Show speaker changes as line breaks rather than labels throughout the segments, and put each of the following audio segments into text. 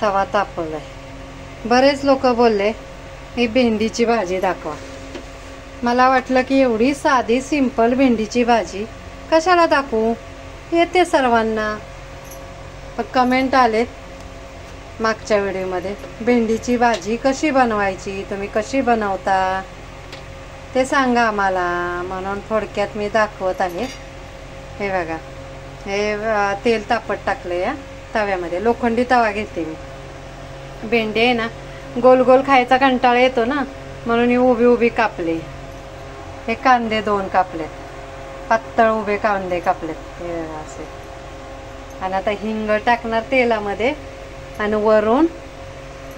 तवा तापवलाय. बरेच लोक बोलले ही भेंडीची भाजी दाखवा. मला वाटलं की एवढी साधी सिंपल भेंडीची भाजी कशाला दाखवू, येते सर्वांना. पण कमेंट आलेत मागच्या व्हिडिओमध्ये भेंडीची भाजी कशी बनवायची, तुम्ही कशी बनवता ते सांगा आम्हाला. म्हणून थोडक्यात मी दाखवत आहे. हे बघा, हे तेल तापत टाकलं या तव्यामध्ये. लोखंडी तवा घेते मी. भेंडी आहे ना, गोल गोल खायचा कंटाळा येतो ना, म्हणून ही उभी उभी कापली. हे कांदे 2 कापलेत, पातळ उभे कांदे कापलेत हे असे. आणि आता हिंग टाकणार तेलामध्ये. आणि वरून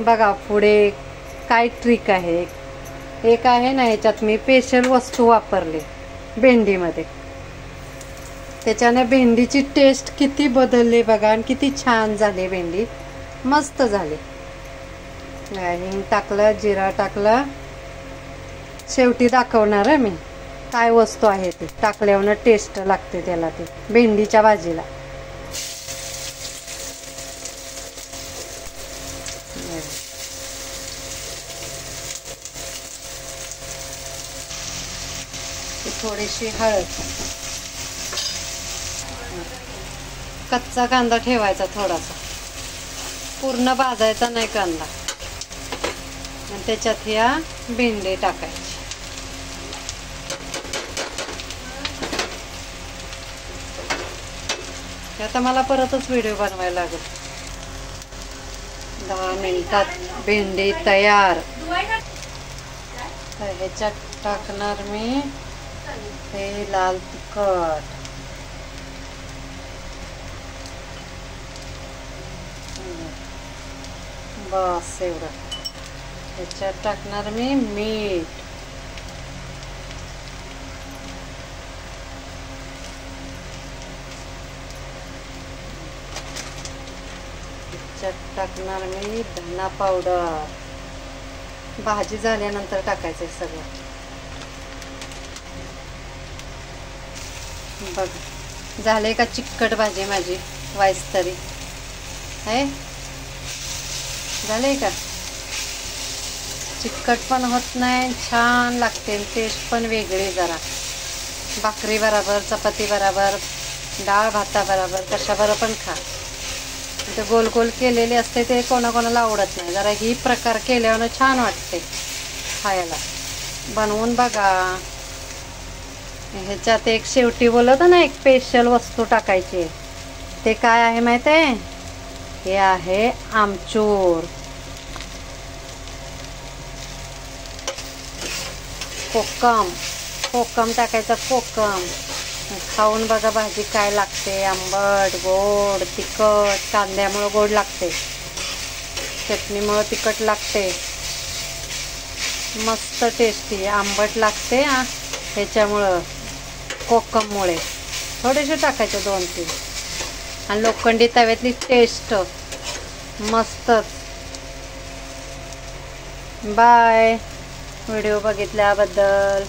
बघा पुढे काय ट्रिक आहे. एक आहे ना, ह्याच्यात मी स्पेशल वस्तू वापरली भेंडीमध्ये. त्याच्याने भेंडीची टेस्ट किती बदलली बघा, आणि किती छान झाली भेंडी, मस्त झाली. हिंग टाकलं, जिरा टाकलं. शेवटी दाखवणार आहे मी काय वस्तू आहे ती टाकल्यावर टेस्ट लागते त्याला, ती भेंडीच्या भाजीला. थोडीशी हळद. कच्चा कांदा ठेवायचा थोडासा, पूर्ण भाजायचा नाही कांदा. आणि त्याच्यात या भेंडी टाकायची. आता मला परतच व्हिडिओ बनवायला लागेल. 10 मिनिटात भेंडी तयार. ह्याच्यात टाकणार मी हे लाल तिखट. बस एवढं. ह्याच्यात टाकणार मी मीठ. ह्याच्यात टाकणार मी धना पावडर. भाजी झाल्यानंतर टाकायचं सगळं. बघ झाले का चिकट भाजी माझी वाईस तरी आहे. झाले का, चिकट पण होत नाही, छान लागते. टेस्ट पण वेगळी जरा. भाकरी बरोबर, चपाती बरोबर, डाळ भाता बरोबर, कशाबरोबर पण खा. ते गोल गोल केलेले असते ते कोणाकोणाला आवडत नाही. जरा ही प्रकार केल्यावर छान वाटते खायला. बनवून बघा. ह्याच्यात एक शेवटी बोलत ना, एक स्पेशल वस्तू टाकायची. ते काय आहे माहिती आहे? हे आहे आमचूर. कोकम. कोकम टाकायचा, कोकम. खाऊन बघा भाजी काय लागते. आंबट, गोड, तिखट. कांद्यामुळं गोड लागते, चटणीमुळं तिखट लागते. मस्त टेस्टी. आंबट लागते ह्याच्यामुळं, कोकममुळे. थोडेसे टाकायचे 2-3. आणि लोखंडी तव्यातली टेस्ट मस्तच. Bye video बघितल्याबद्दल.